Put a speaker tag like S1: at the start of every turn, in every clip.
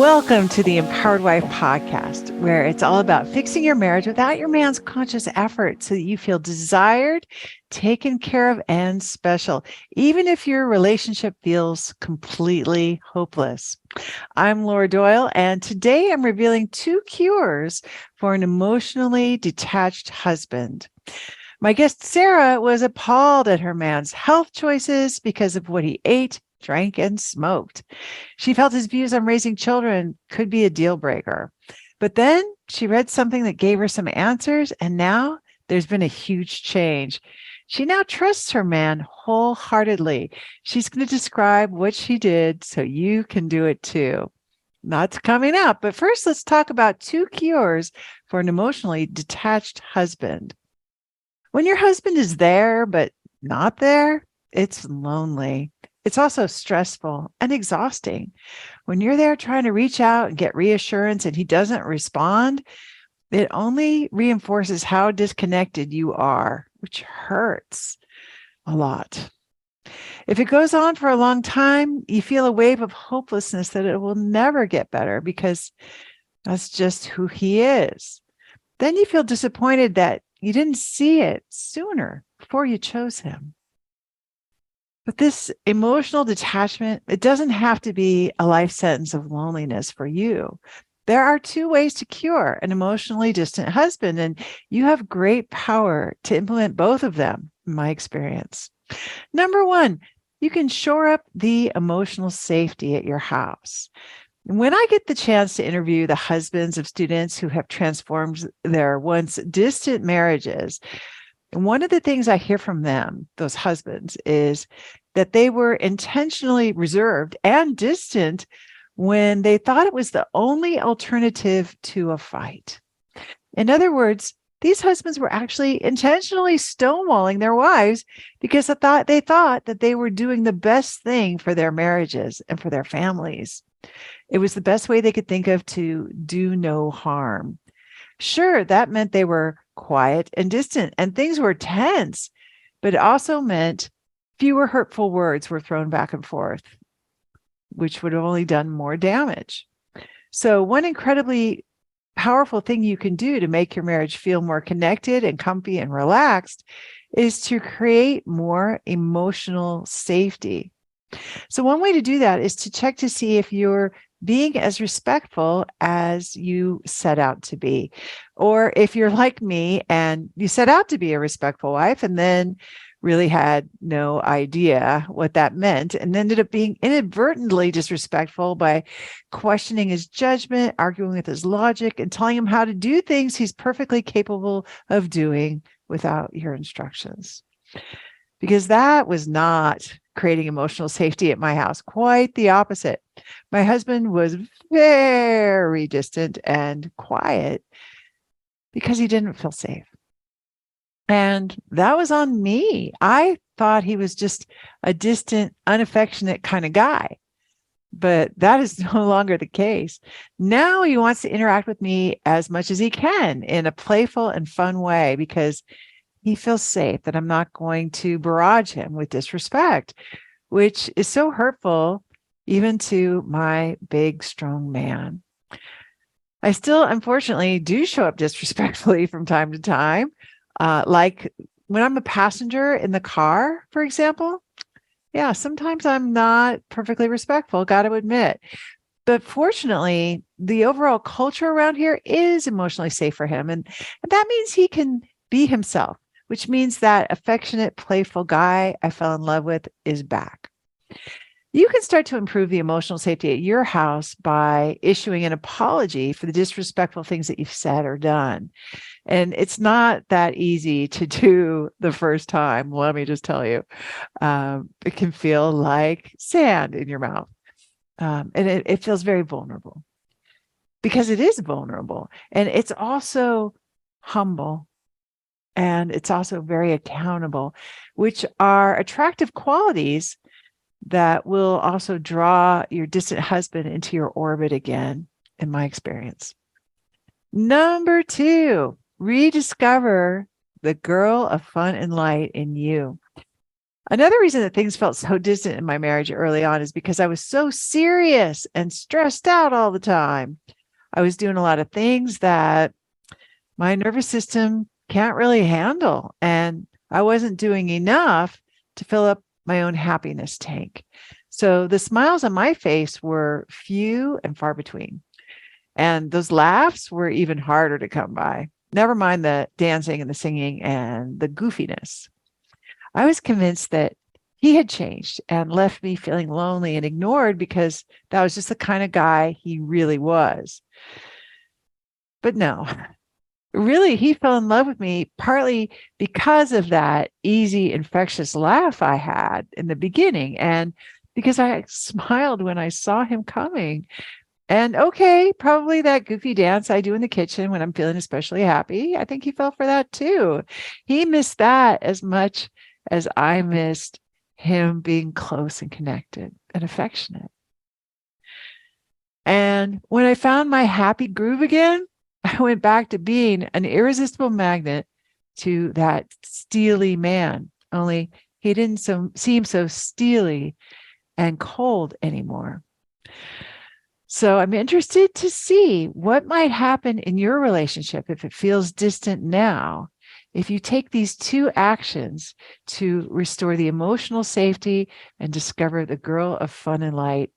S1: Welcome to the Empowered Wife podcast, where it's all about fixing your marriage without your man's conscious effort so that you feel desired, taken care of, and special, even if your relationship feels completely hopeless. I'm Laura Doyle, and today I'm revealing 2 cures for an emotionally detached husband. My guest, Sarah, was appalled at her man's health choices because of what he ate, drank, and smoked. She felt his views on raising children could be a deal breaker. But then she read something that gave her some answers, and now there's been a huge change. She now trusts her man wholeheartedly. She's going to describe what she did so you can do it too. That's coming up. But first, let's talk about 2 cures for an emotionally detached husband. When your husband is there, but not there, it's lonely. It's also stressful and exhausting. When you're there trying to reach out and get reassurance and he doesn't respond, it only reinforces how disconnected you are, which hurts a lot. If it goes on for a long time, you feel a wave of hopelessness that it will never get better because that's just who he is. Then you feel disappointed that you didn't see it sooner before you chose him. But this emotional detachment, it doesn't have to be a life sentence of loneliness for you. There are 2 ways to cure an emotionally distant husband, and you have great power to implement both of them, in my experience. Number 1, you can shore up the emotional safety at your house. When I get the chance to interview the husbands of students who have transformed their once distant marriages, one of the things I hear from them, those husbands, is that they were intentionally reserved and distant when they thought it was the only alternative to a fight. In other words, these husbands were actually intentionally stonewalling their wives because they thought that they were doing the best thing for their marriages and for their families. It was the best way they could think of to do no harm. Sure, that meant they were quiet and distant and things were tense, but it also meant fewer hurtful words were thrown back and forth, which would have only done more damage. So, one incredibly powerful thing you can do to make your marriage feel more connected and comfy and relaxed is to create more emotional safety. So, one way to do that is to check to see if you're being as respectful as you set out to be. Or if you're like me and you set out to be a respectful wife and then really had no idea what that meant and ended up being inadvertently disrespectful by questioning his judgment, arguing with his logic, and telling him how to do things he's perfectly capable of doing without your instructions. Because that was not creating emotional safety at my house. Quite the opposite. My husband was very distant and quiet because he didn't feel safe. And that was on me. I thought he was just a distant, unaffectionate kind of guy. But that is no longer the case. Now he wants to interact with me as much as he can in a playful and fun way because he feels safe that I'm not going to barrage him with disrespect, which is so hurtful even to my big, strong man. I still, unfortunately, do show up disrespectfully from time to time. Like when I'm a passenger in the car, for example. Yeah, sometimes I'm not perfectly respectful, got to admit. But fortunately, the overall culture around here is emotionally safe for him. And that means he can be himself, which means that affectionate, playful guy I fell in love with is back. You can start to improve the emotional safety at your house by issuing an apology for the disrespectful things that you've said or done. And it's not that easy to do the first time. Let me just tell you, it can feel like sand in your mouth. And it feels very vulnerable because it is vulnerable. And it's also humble. And it's also very accountable, which are attractive qualities that will also draw your distant husband into your orbit again, in my experience. Number 2, rediscover the girl of fun and light in you. Another reason that things felt so distant in my marriage early on is because I was so serious and stressed out all the time. I was doing a lot of things that my nervous system can't really handle, and I wasn't doing enough to fill up my own happiness tank. So the smiles on my face were few and far between. And those laughs were even harder to come by. Never mind the dancing and the singing and the goofiness. I was convinced that he had changed and left me feeling lonely and ignored because that was just the kind of guy he really was. But no, really, he fell in love with me partly because of that easy, infectious laugh I had in the beginning, and because I smiled when I saw him coming. And okay, probably that goofy dance I do in the kitchen when I'm feeling especially happy. I think he fell for that too. He missed that as much as I missed him being close and connected and affectionate. And when I found my happy groove again, I went back to being an irresistible magnet to that steely man, only he didn't seem so steely and cold anymore. So I'm interested to see what might happen in your relationship if it feels distant now, if you take these two actions to restore the emotional safety and discover the girl of fun and light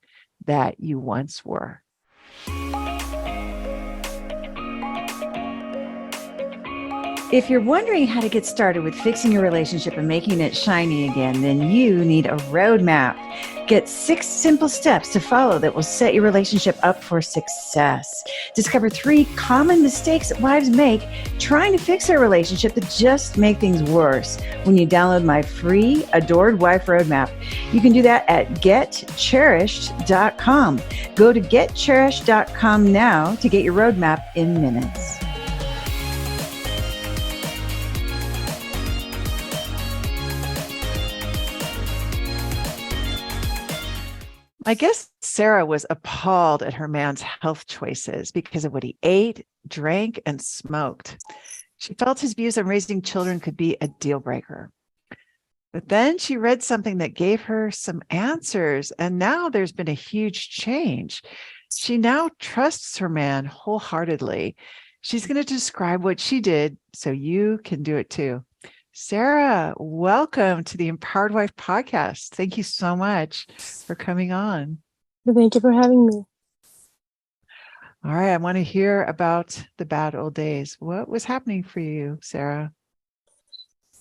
S1: that you once were. If you're wondering how to get started with fixing your relationship and making it shiny again, then you need a roadmap. Get 6 simple steps to follow that will set your relationship up for success. Discover 3 common mistakes that wives make trying to fix their relationship that just make things worse when you download my free Adored Wife Roadmap. You can do that at getcherished.com. Go to getcherished.com now to get your roadmap in minutes. I guess Sarah was appalled at her man's health choices because of what he ate, drank, and smoked. She felt his views on raising children could be a deal breaker. But then she read something that gave her some answers, and now there's been a huge change. She now trusts her man wholeheartedly. She's going to describe what she did so you can do it too. Sarah, welcome to the Empowered Wife podcast. Thank you so much for coming on.
S2: Thank you for having me.
S1: All right, I want to hear about the bad old days. What was happening for you, Sarah?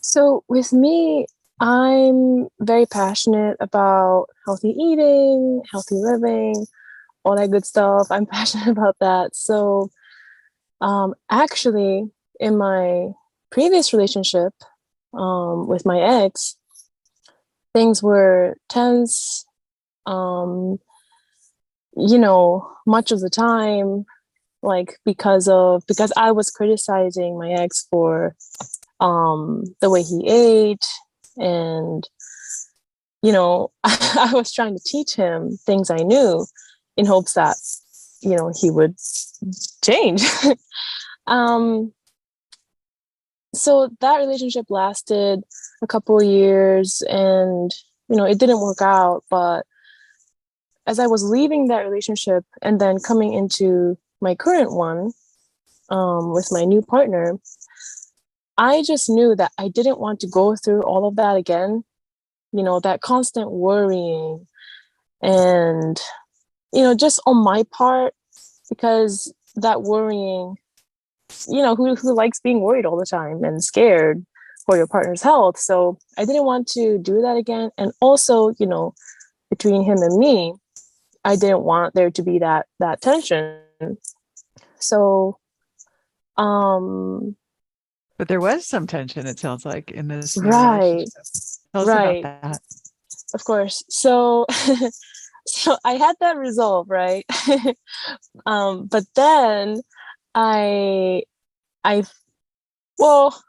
S2: So with me, I'm very passionate about healthy eating, healthy living, all that good stuff. I'm passionate about that. So actually, in my previous relationship with my ex, things were tense, much of the time, like because I was criticizing my ex for the way he ate, and I was trying to teach him things I knew in hopes that he would change. So that relationship lasted a couple of years, and it didn't work out. But as I was leaving that relationship and then coming into my current one with my new partner, I just knew that I didn't want to go through all of that again, that constant worrying and, just on my part, because that worrying, who likes being worried all the time and scared for your partner's health? So I didn't want to do that again. And also, between him and me, I didn't want there to be that tension. So,
S1: But there was some tension, it sounds like, in this new
S2: right,
S1: relationship. Tell us about that.
S2: Of course. So, so I had that resolve, right? But then I, I, well,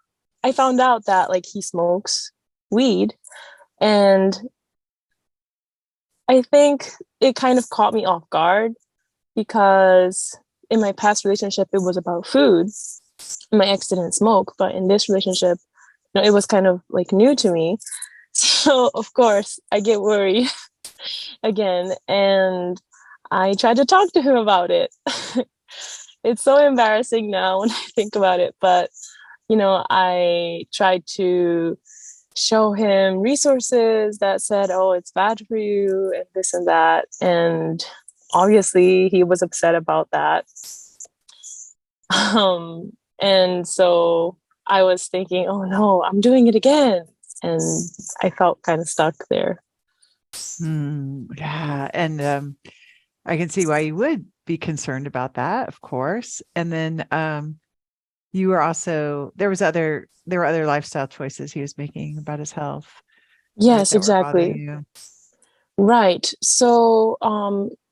S2: I found out that like he smokes weed, and I think it kind of caught me off guard because in my past relationship, it was about food. My ex didn't smoke, but in this relationship, it was kind of like new to me. So of course I get worried again, and I tried to talk to him about it. It's so embarrassing now when I think about it, but I tried to show him resources that said, oh, it's bad for you and this and that. And obviously he was upset about that. And so I was thinking, oh no, I'm doing it again. And I felt kind of stuck there.
S1: Yeah. And I can see why you would be concerned about that, of course. And then you were also there were other lifestyle choices he was making about his health, right?
S2: Yes,
S1: That were bothering
S2: exactly.
S1: you.
S2: Right. So,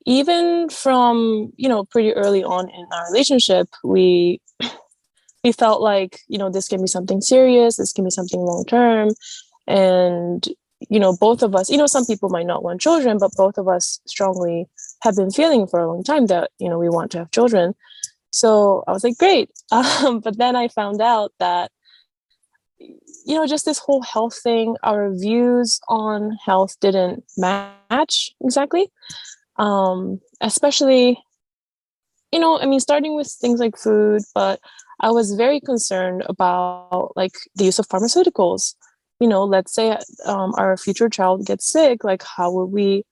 S2: even from, pretty early on in our relationship, we felt like, this can be something serious, this can be something long term. And, both of us, some people might not want children, but both of us strongly have been feeling for a long time that, we want to have children. So I was like, great. But then I found out that, just this whole health thing, our views on health didn't match exactly. Especially, I mean, starting with things like food, but I was very concerned about like the use of pharmaceuticals. Let's say our future child gets sick, like how would we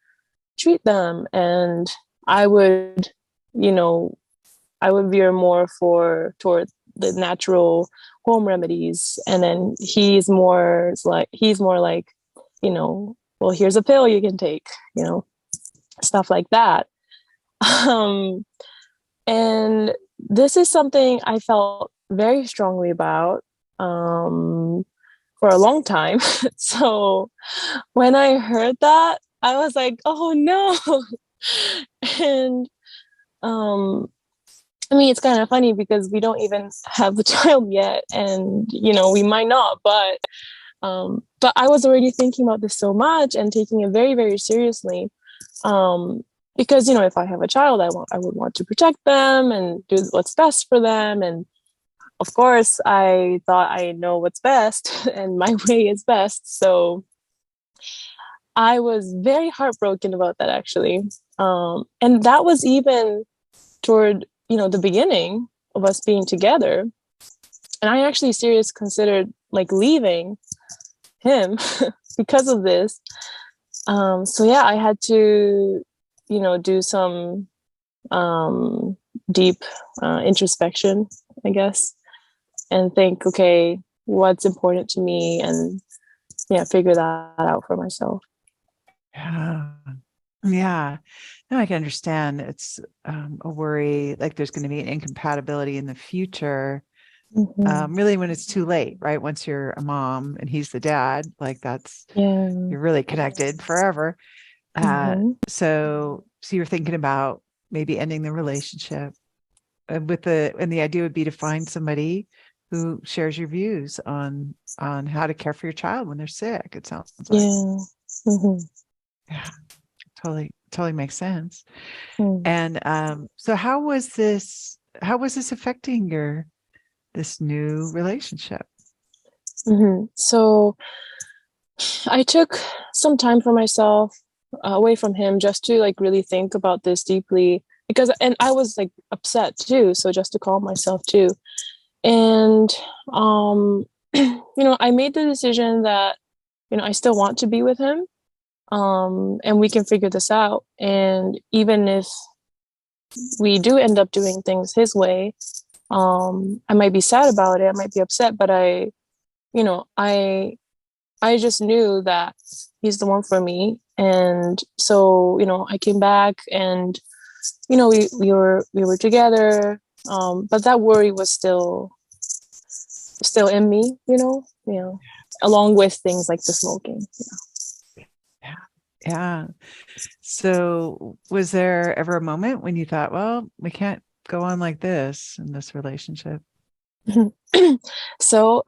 S2: treat them? And I would, you know, I would veer more toward the natural home remedies, and then he's more like, well, here's a pill you can take, stuff like that. Um, and this is something I felt very strongly about for a long time. So when I heard that, I was like, oh no. And um, I mean, it's kind of funny because we don't even have the child yet, and we might not, but I was already thinking about this so much and taking it very, very seriously. Um, because if I have a child, I would want to protect them and do what's best for them. And of course, I thought I know what's best, and my way is best. So I was very heartbroken about that, actually. And that was even toward the beginning of us being together, and I actually seriously considered like leaving him because of this. So yeah, I had to do some um, deep introspection, I guess, and think, okay, what's important to me, and yeah, figure that out for myself.
S1: Yeah. Yeah. No, I can understand. It's a worry, like there's going to be an incompatibility in the future.
S2: Mm-hmm.
S1: Really when it's too late, right? Once you're a mom and he's the dad, like
S2: Yeah.
S1: you're really connected forever.
S2: Mm-hmm.
S1: So you're thinking about maybe ending the relationship and the idea would be to find somebody who shares your views on how to care for your child when they're sick. It sounds like.
S2: Yeah. Mm-hmm.
S1: Yeah, totally makes sense.
S2: Mm-hmm.
S1: And so how was this affecting this new relationship?
S2: Mm-hmm. So I took some time for myself, away from him, just to like really think about this deeply, and I was like upset too, so just to calm myself too. And I made the decision that I still want to be with him, and we can figure this out. And even if we do end up doing things his way, I might be sad about it, I might be upset, but you know i I just knew that he's the one for me. And so, I came back, and, we were together. But that worry was still in me, along with things like the smoking.
S1: Yeah. Yeah. So was there ever a moment when you thought, well, we can't go on like this in this relationship?
S2: So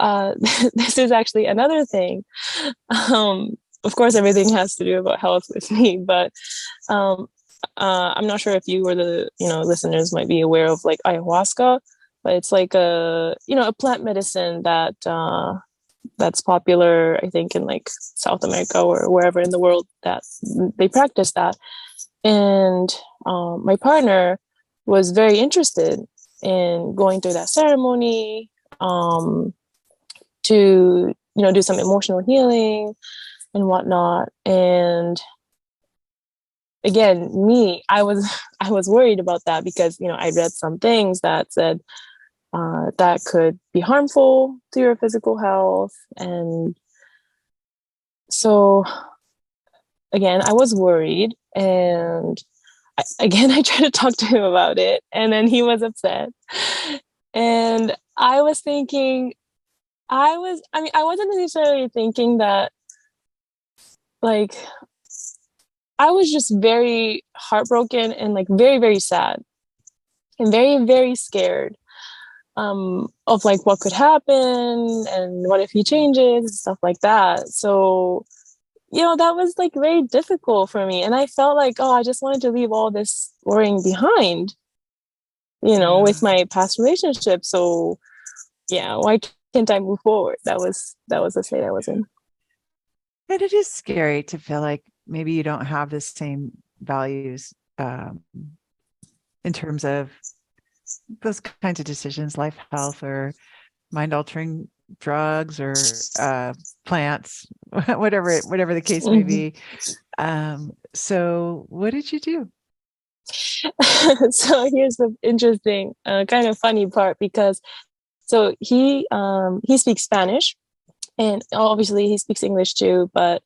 S2: this is actually another thing. Of course, everything has to do about health with me, but um, I'm not sure if you or the listeners might be aware of like ayahuasca, but it's like a plant medicine that that's popular, I think, in like South America or wherever in the world that they practice that. And my partner was very interested in going through that ceremony, to do some emotional healing and whatnot. And again, me, I was I was worried about that because I read some things that said that could be harmful to your physical health. And so again, I was worried, and I tried to talk to him about it, and then he was upset. And I was thinking, I wasn't necessarily thinking that, like, I was just very heartbroken and like very, very sad and very, very scared of like what could happen and what if he changes and stuff like that. So, that was like very difficult for me. And I felt like, oh, I just wanted to leave all this worrying behind,
S1: Yeah.
S2: with my past relationship. So yeah, why can't I move forward? That was the state I was in.
S1: And it is scary to feel like maybe you don't have the same values in terms of those kinds of decisions, life, health, or mind altering drugs or plants, whatever the case may
S2: Mhm.
S1: be. So what did you do?
S2: So here's the interesting, kind of funny part, because so he speaks Spanish, and obviously he speaks English too, but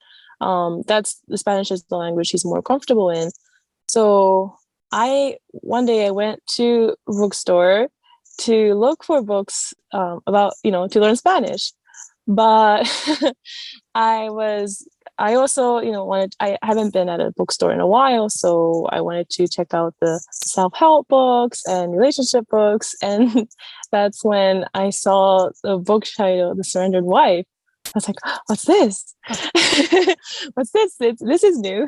S2: that's the Spanish is the language he's more comfortable in. So I one day I went to a bookstore to look for books about to learn Spanish, but I was I also wanted I haven't been at a bookstore in a while, so I wanted to check out the self-help books and relationship books. And that's when I saw the book title The Surrendered Wife. I was like, "Oh, what's this? What's this? This is new."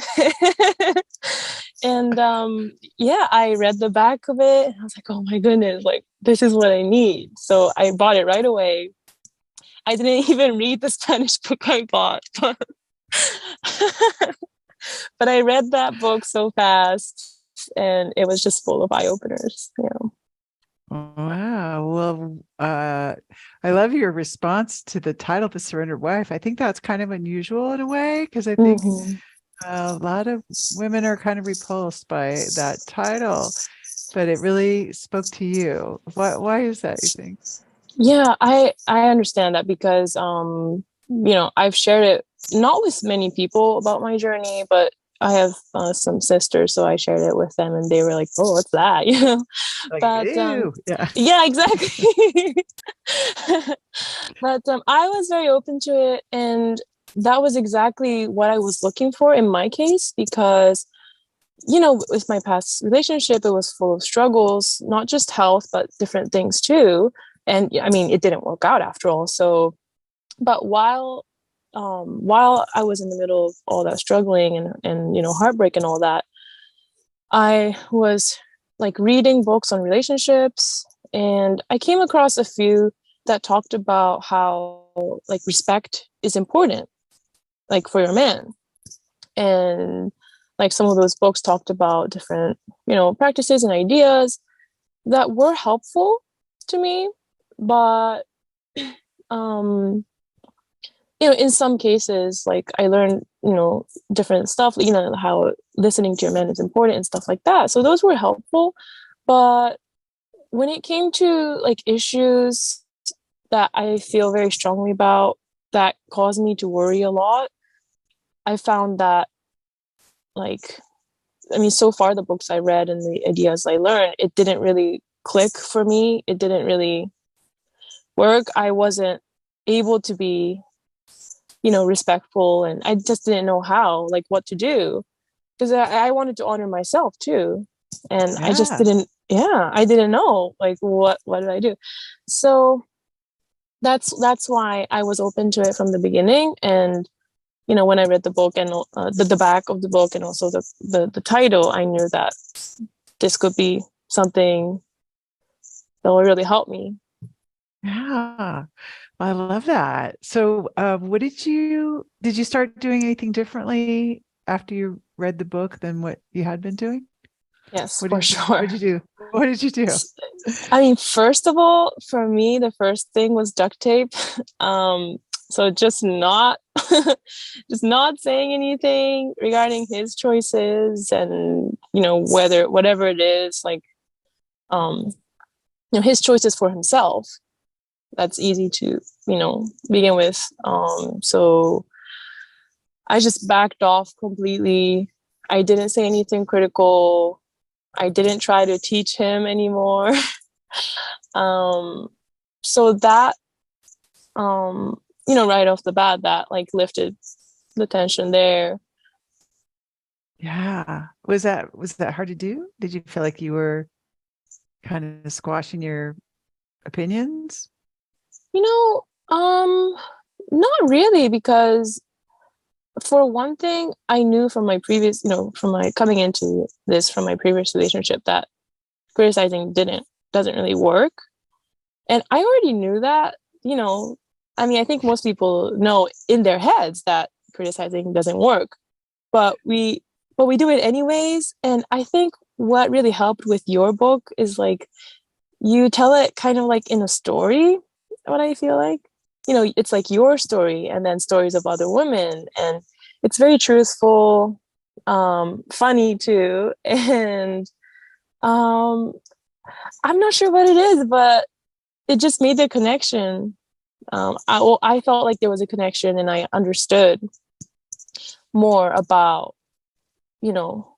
S2: And yeah, I read the back of it and I was like, oh my goodness, like this is what I need. So I bought it right away. I didn't even read the Spanish book I bought, but I read that book so fast, and it was just full of eye openers.
S1: Wow. Well, I love your response to the title, The Surrendered Wife. I think that's kind of unusual in a way, because I think
S2: Mm-hmm.
S1: a lot of women are kind of repulsed by that title, but it really spoke to you. Why is that, you think?
S2: Yeah, I understand that because I've shared it not with many people about my journey, but I have some sisters, so I shared it with them, and they were like, "Oh, what's that?"
S1: Like,
S2: But
S1: ew. Yeah.
S2: yeah, exactly. But I was very open to it, and that was exactly what I was looking for in my case, because with my past relationship, it was full of struggles, not just health, but different things too. And I mean, it didn't work out after all. So, but while I was in the middle of all that struggling and heartbreak and all that, I was like reading books on relationships, and I came across a few that talked about how like respect is important, like for your man. And like some of those books talked about different practices and ideas that were helpful to me, but um in some cases, like I learned different stuff, how listening to your man is important and stuff like that, so those were helpful. But when it came to like issues that I feel very strongly about, that caused me to worry a lot, I found that, like, I mean, so far the books I read and the ideas I learned, it didn't really click for me. It didn't really work. I wasn't able to be, respectful, and I just didn't know how, like, what to do, because I wanted to honor myself too, and I just
S1: Yeah.
S2: didn't. Yeah, I didn't know, like, what did I do? So that's why I was open to it from the beginning. And when I read the book and the back of the book and also the title, I knew that this could be something that will really help me.
S1: Yeah. I love that. So, what did you start doing anything differently after you read the book than what you had been doing?
S2: Yes, for sure.
S1: What did you do? What did you do?
S2: I mean, first of all, for me, the first thing was duct tape. Um, so just not just not saying anything regarding his choices and, whether whatever it is, like um, his choices for himself. That's easy to, begin with. So I just backed off completely. I didn't say anything critical. I didn't try to teach him anymore. um, so that, right off the bat, that like lifted the tension there.
S1: Yeah. Was that hard to do? Did you feel like you were kind of squashing your opinions?
S2: You know, um, Not really, because for one thing, I knew from my previous, from my coming into this from my previous relationship that criticizing doesn't really work. And I already knew that, you know, I mean, I think most people know in their heads that criticizing doesn't work, but we do it anyways. And I think what really helped with your book is like you tell it kind of like in a story, what I feel like. It's like your story and then stories of other women, and it's very truthful, funny too. And um I'm not sure what it is, but it just made the connection. I felt like there was a connection, and I understood more about, you know,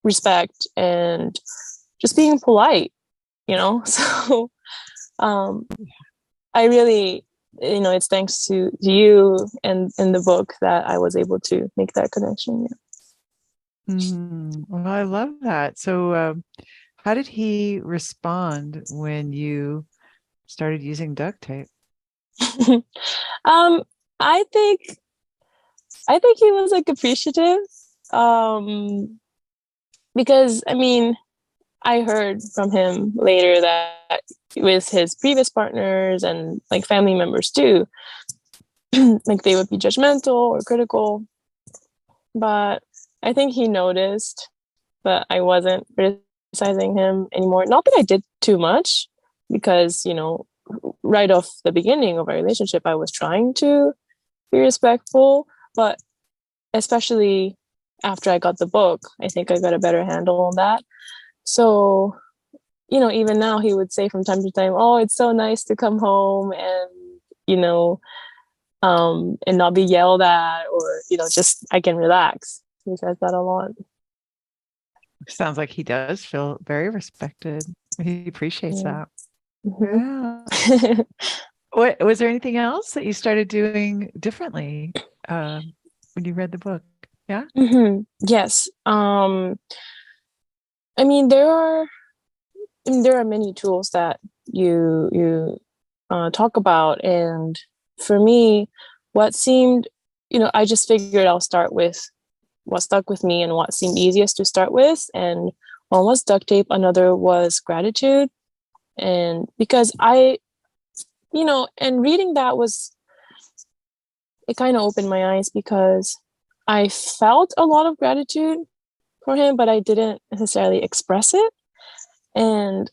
S2: respect and just being polite, So um, I really, it's thanks to you and the book that I was able to make that connection.
S1: Well, I love that. So, how did he respond when you started using duct tape?
S2: Yeah. um, I think he was like appreciative. Um, because I mean, I heard from him later that with his previous partners and like family members too, like they would be judgmental or critical. But I think he noticed that I wasn't criticizing him anymore. Not that I did too much, because, right off the beginning of our relationship, I was trying to be respectful. But especially after I got the book, I think I got a better handle on that. So, even now he would say from time to time, "Oh, it's so nice to come home and, you know, and not be yelled at, or, just I can relax." He says that a lot.
S1: Sounds like he does feel very respected. He appreciates
S2: Yeah.
S1: that.
S2: Hmm.
S1: Yeah. What was there anything else that you started doing differently when you read the book? Yeah.
S2: Yes. I mean, there are many tools that you talk about, and for me, what seemed, I just figured I'll start with what stuck with me and what seemed easiest to start with. And one was duct tape, another was gratitude. And because and reading that it kind of opened my eyes, because I felt a lot of gratitude for him, but I didn't necessarily express it. And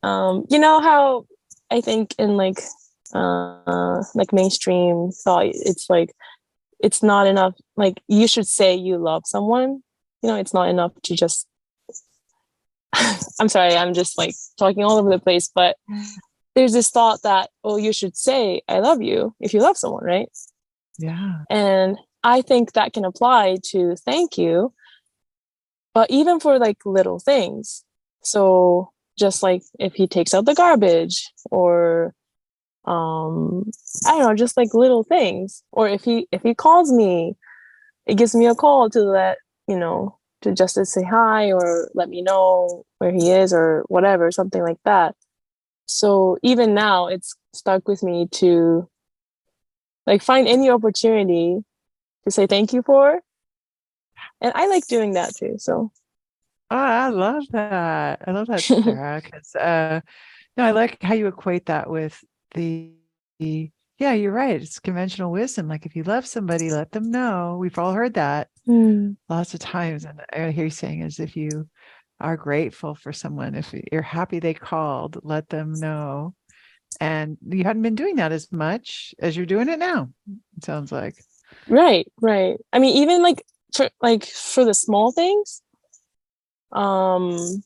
S2: you know how I think in like mainstream thought, it's like it's not enough. Like you should say you love someone. It's not enough to just. I'm sorry, I'm just like talking all over the place, but there's this thought that, oh, you should say I love you if you love someone, right?
S1: Yeah.
S2: And I think that can apply to thank you, but even for like little things. So just like if he takes out the garbage, or I don't know, just like little things. Or if he calls me, it gives me a call to to just to say hi, or let me know where he is, or whatever, something like that. So even now it's stuck with me to like find any opportunity to say thank you for. And I like doing that too. So
S1: Oh, I love that. I love that, Sarah, because No, I like how you equate that with the yeah, you're right. It's conventional wisdom. Like if you love somebody, let them know. We've all heard that
S2: Hmm.
S1: lots of times. And I hear you saying is if you are grateful for someone, if you're happy they called, let them know. And you hadn't been doing that as much as you're doing it now, it sounds like.
S2: Right, right. I mean, even for the small things, um,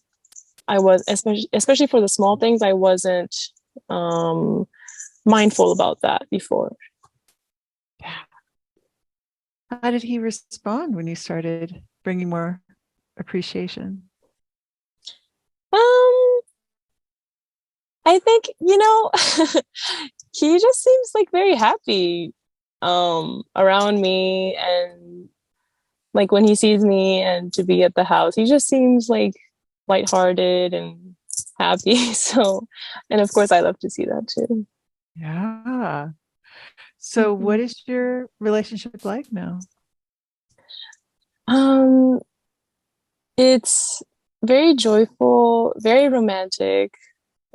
S2: I was especially for the small things, I wasn't um mindful about that before.
S1: How did he respond when you started bringing more appreciation?
S2: Um, I think, he just seems like very happy around me, and like when he sees me and to be at the house, he just seems like lighthearted and happy. So, and of course I love to see that too.
S1: Yeah. So what
S2: Mhm.
S1: is your relationship like now?
S2: Um, it's very joyful, very romantic.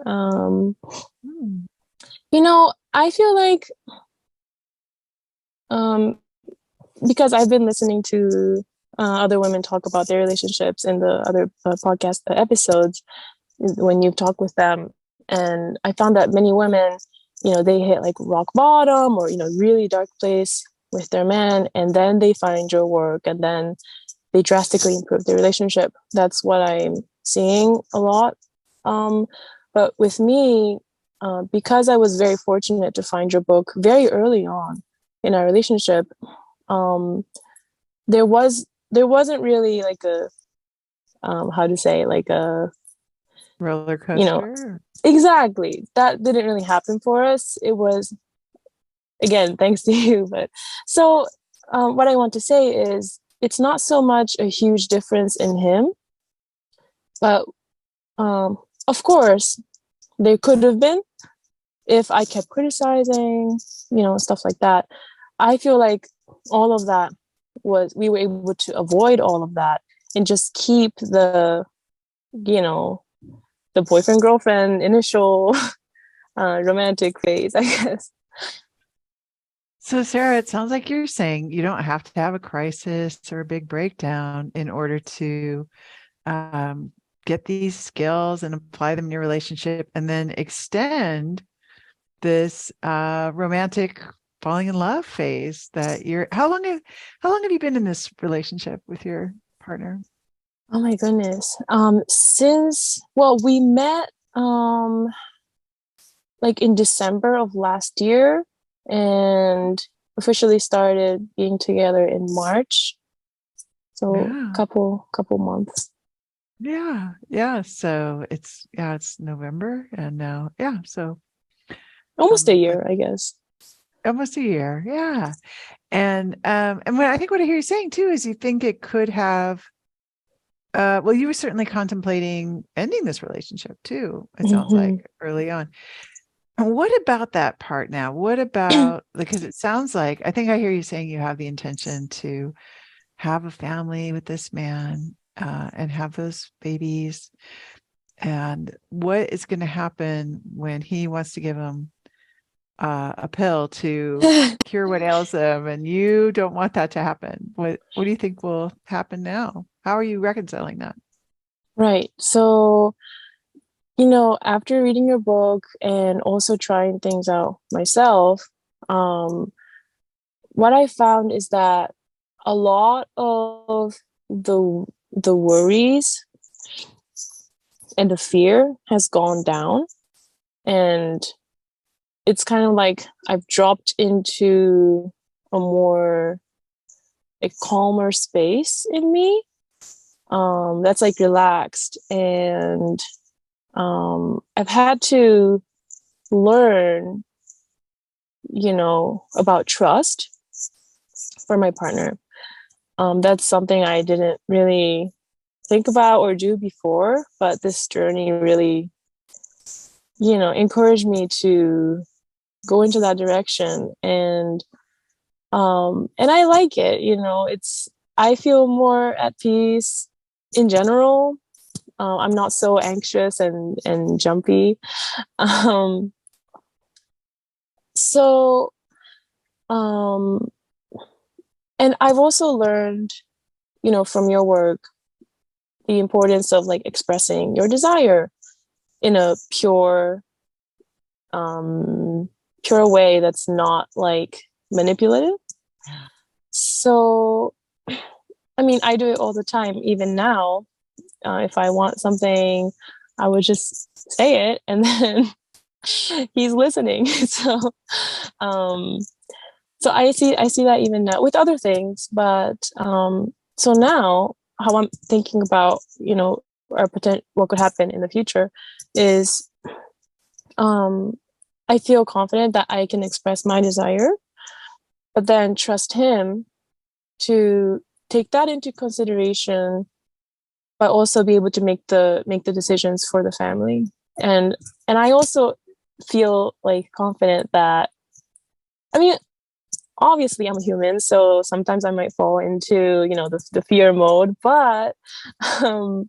S2: Um,
S1: Hmm.
S2: I feel like um because I've been listening to other women talk about their relationships in the other podcast episodes when you talk with them, and I found that many women, they hit like rock bottom or really dark place with their man, and then they find your work, and then they drastically improve their relationship. That's what I'm seeing a lot. Um, but with me, because I was very fortunate to find your book very early on in our relationship, um, there wasn't really like a how to say, like a,
S1: Roller
S2: you know
S1: coaster?
S2: exactly, that didn't really happen for us. It was, again, thanks to you. But so what I want to say is it's not so much a huge difference in him, but um, of course there could have been if I kept criticizing, stuff like that. I feel like all of that was, we were able to avoid all of that and just keep you know, the boyfriend girlfriend initial romantic phase, I guess.
S1: So, Sarah, it sounds like you're saying you don't have to have a crisis or a big breakdown in order to um, get these skills and apply them in your relationship and then extend this romantic falling in love phase that you're how long have you been in this relationship with your partner?
S2: Oh my goodness. Since, well, we met like in December of last year and officially started being together in March. So
S1: Yeah.
S2: couple months.
S1: Yeah. So it's November and now, yeah. So
S2: Almost a
S1: like
S2: year, I guess.
S1: almost a year. Yeah. And what I think what I hear you saying too is you think it could have well, you were certainly contemplating ending this relationship too, it sounds
S2: Hmm.
S1: like early on. And what about that part now? What about because it sounds like I think I hear you saying you have the intention to have a family with this man and have those babies. And what is going to happen when he wants to give him a pill to cure what ails him, and you don't want that to happen? What do you think will happen now? How are you reconciling that?
S2: Right. So, after reading your book and also trying things out myself, um, what I found is that a lot of the worries and the fear has gone down, and it's kind of like I've dropped into a more, a calmer space in me, that's like relaxed, and I've had to learn, about trust for my partner. That's something I didn't really think about or do before, but this journey really, encouraged me to go into that direction. And I like it. It's, I feel more at peace in general. I'm not so anxious and jumpy. Um, so, um, and I've also learned, from your work, the importance of like expressing your desire in a um, pure way that's not like manipulative.
S1: Yeah.
S2: So, I mean, I do it all the time, even now. If I want something, I would just say it, and then he's listening. Um, so I see that even now with other things, but so now how I'm thinking about, our potential, what could happen in the future, is um, I feel confident that I can express my desire, but then trust him to take that into consideration, but also be able to make the decisions for the family. And I also feel like confident that, I mean, obviously I'm a human, so sometimes I might fall into, the fear mode, um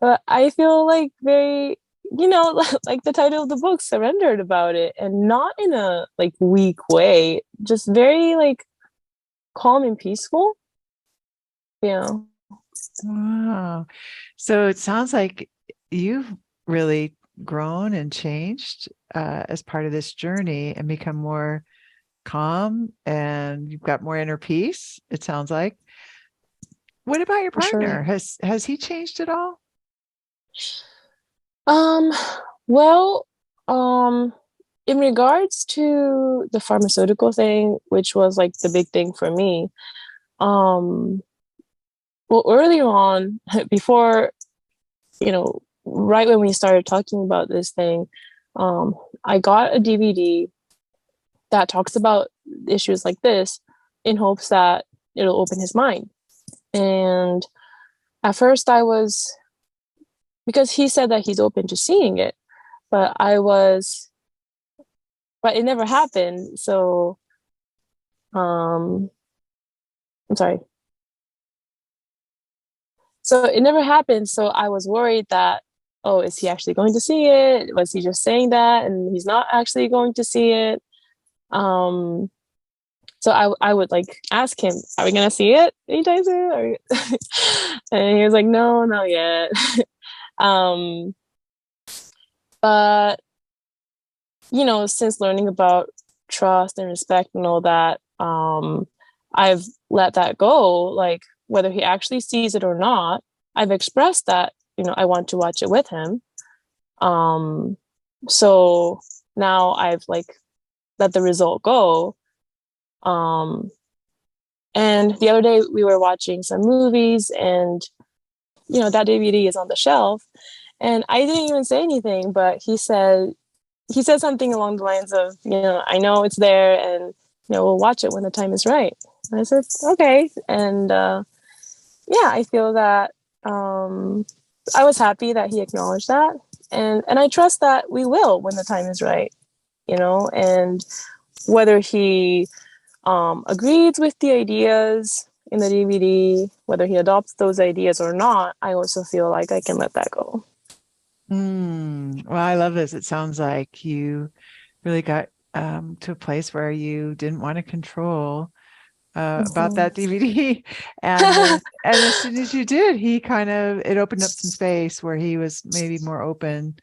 S2: but I feel like very, like the title of the book, surrendered about it, and not in a like weak way, just very like calm and peaceful. Yeah,
S1: Wow. So it sounds like you've really grown and changed as part of this journey and become more calm and you've got more inner peace, it sounds like. What about your
S2: for sure.
S1: partner? Has he changed at all?
S2: Um, well, um, in regards to the pharmaceutical thing, which was like the big thing for me, um, well, earlier on, before, right when we started talking about this thing, I got a DVD that talks about issues like this in hopes that it'll open his mind. And at first, I was, because he said that he's open to seeing it, but but it never happened. So, um, I'm sorry. So it never happened. So I was worried that, oh, is he actually going to see it? Was he just saying that and he's not actually going to see it? Um, so I would like ask him, are we gonna see it anytime soon? And he was like, no, not yet. um, but since learning about trust and respect and all that, I've let that go. Like whether he actually sees it or not, I've expressed that, I want to watch it with him. Um, so now I've like let the result go. Um, and the other day we were watching some movies, and that DVD is on the shelf, and I didn't even say anything, but he said something along the lines of, I know it's there, and we'll watch it when the time is right. And I said, okay, and yeah, I feel that I was happy that he acknowledged that, and I trust that we will when the time is right, and whether he agrees with the ideas in the DVD, whether he adopts those ideas or not, I also feel like I can let that go.
S1: Well, I love this. It sounds like you really got to a place where you didn't want to control about
S2: Mhm.
S1: that DVD. And as soon as you did, he kind of it opened up some space where he was maybe more open,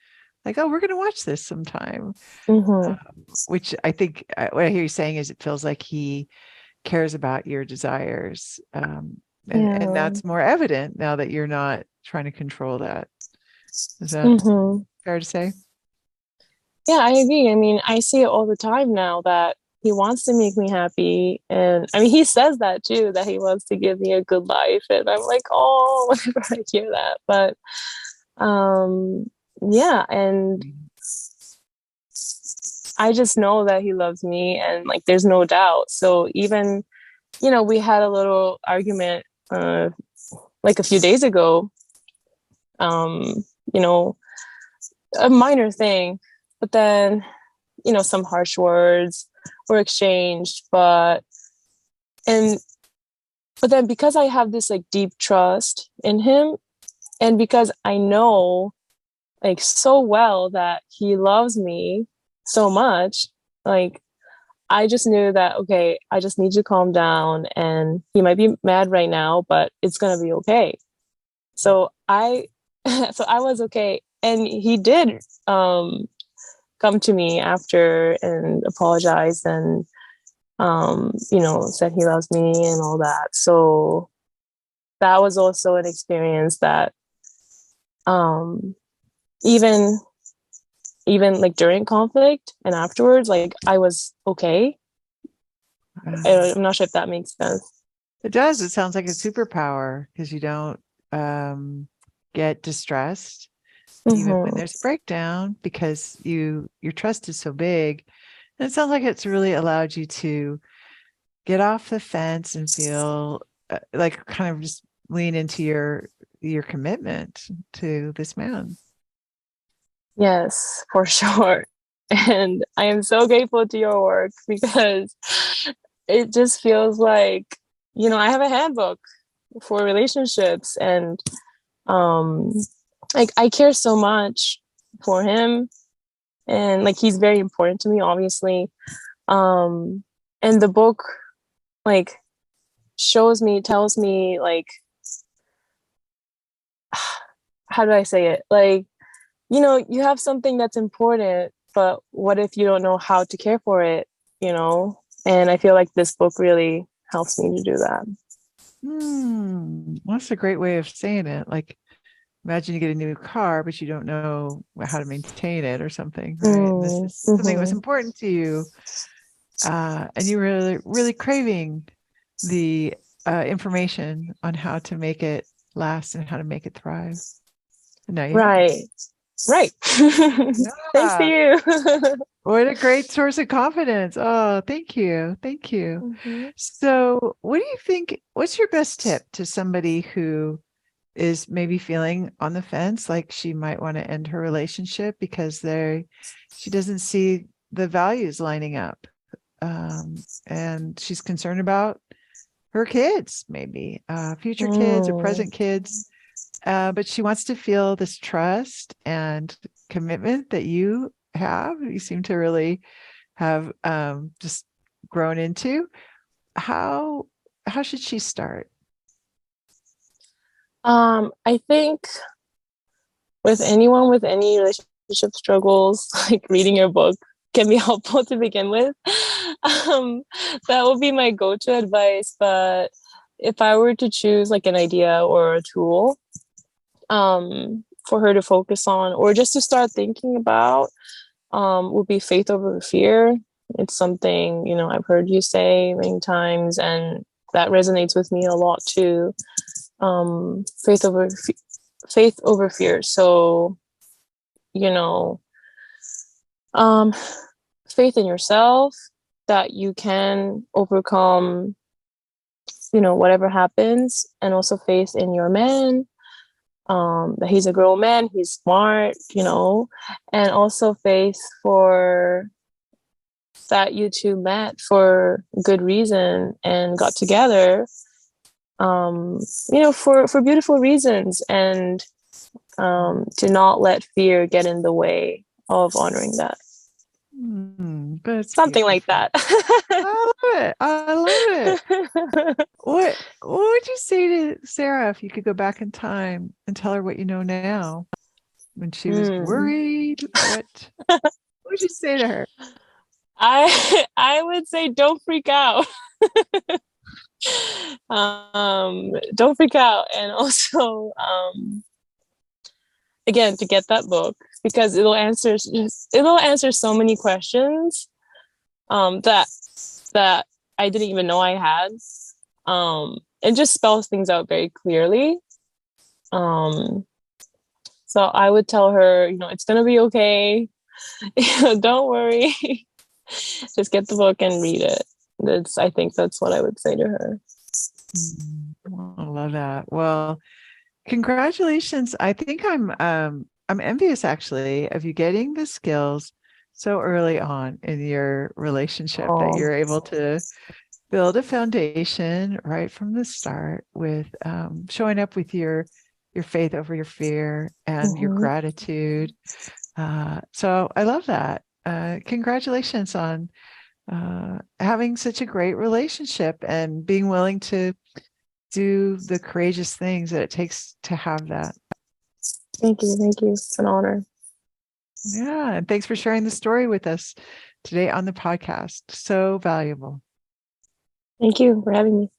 S1: like, oh, we're going to watch this sometime.
S2: Mhm.
S1: Which I think what I hear you saying is it feels like he cares about your desires. And
S2: Yeah.
S1: that's more evident now that you're not trying to control that. Is that
S2: Mhm.
S1: fair to say?
S2: Yeah, I agree. I mean, I see it all the time now that he wants to make me happy. And I mean, he says that too, that he wants to give me a good life. And I'm like, oh, whenever I hear that. But um, yeah, and I just know that he loves me, and like there's no doubt. So even, we had a little argument like a few days ago. Um, you know, a minor thing, but then some harsh words were exchanged, and but then because I have this like deep trust in him, And because I know like so well that he loves me so much, like I just knew that, okay, I just need to calm down, and he might be mad right now, but it's gonna be okay. So I so I was okay. And he did come to me after and apologize, and said he loves me and all that. So that was also an experience that um even even like during conflict and afterwards, like I was okay. I'm not sure if that makes sense.
S1: It does. It sounds like a superpower because you don't um, get distressed even when
S2: Mm-hmm.
S1: there's a breakdown because your trust is so big. And it sounds like it's really allowed you to get off the fence and feel like kind of just lean into your commitment to this man.
S2: Yes, for sure. And I am so grateful to your work because it just feels like, I have a handbook for relationships, and um like I care so much for him, and like he's very important to me, obviously. Um and the book like tells me like how do I say it? Like, you have something that's important, but what if you don't know how to care for it, you know? And I feel like this book really helps me to do that.
S1: That's a great way of saying it. Like, imagine you get a new car, but you don't know how to maintain it or something, right? And this is something that was
S2: Mm-hmm.
S1: important to you, and you were really, really craving the information on how to make it last and how to make it thrive. And now you have it.
S2: Right. Right. Thanks to
S1: Yeah.
S2: you.
S1: What a great source of confidence. Oh, thank you. Thank you.
S2: Mm-hmm.
S1: So, what do you think? What's your best tip to somebody who is maybe feeling on the fence, like she might want to end her relationship because she doesn't see the values lining up, and she's concerned about her kids, maybe future kids or
S2: Mm.
S1: present kids, but she wants to feel this trust and commitment that you have. You seem to really have just grown into. How how should she start?
S2: I think with anyone with any relationship struggles, like reading your book can be helpful to begin with. Um, that would be my go-to advice. But if I were to choose like an idea or a tool, for her to focus on or just to start thinking about, would be faith over fear. It's something, I've heard you say many times, and that resonates with me a lot too. Um, faith over faith over fear. So, you know, um, faith in yourself that you can overcome, whatever happens, and also faith in your man, that he's a grown man, he's smart, and also faith for that you two met for good reason and got together, um, for beautiful reasons, and to not let fear get in the way of honoring that.
S1: That's
S2: Something like
S1: beautiful.
S2: that.
S1: I love it. I love it. What would you say to Sarah if you could go back in time and tell her what you know now when she was
S2: Hmm.
S1: worried? What would you say to her?
S2: I would say don't freak out. Don't freak out, and also again, to get that book, because it'll answer so many questions that I didn't even know I had. It just spells things out very clearly. Um, so I would tell her, it's gonna be okay. Don't worry. Just get the book and read it. I think that's what I would say to her.
S1: I love that. Well, congratulations. I think I'm envious actually of you getting the skills so early on in your relationship that
S2: Oh,
S1: you're able to build a foundation right from the start with showing up with your your faith over your fear and your gratitude. So I love that. Congratulations on having such a great relationship and being willing to do the courageous things that it takes to have that.
S2: Thank you. Thank you. It's an honor.
S1: Yeah. And thanks for sharing the story with us today on the podcast. So valuable.
S2: Thank you for having me.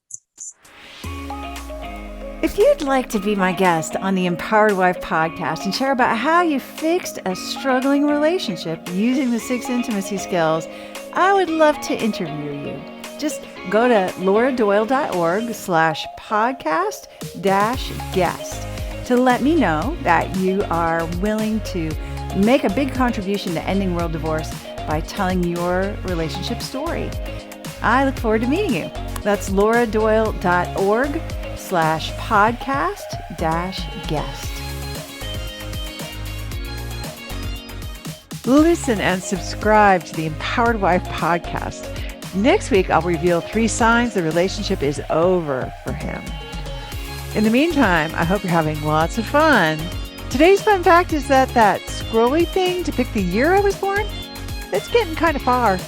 S1: If you'd like to be my guest on the Empowered Wife podcast and share about how you fixed a struggling relationship using the 6 intimacy skills, I would love to interview you. Just go to lauradoyle.org/podcast-guest to let me know that you are willing to make a big contribution to ending world divorce by telling your relationship story. I look forward to meeting you. That's lauradoyle.org/podcast-guest. Listen and subscribe to the Empowered Wife podcast. Next week, I'll reveal 3 signs the relationship is over for him. In the meantime, I hope you're having lots of fun. Today's fun fact is that scrolly thing to pick the year I was born, it's getting kind of far.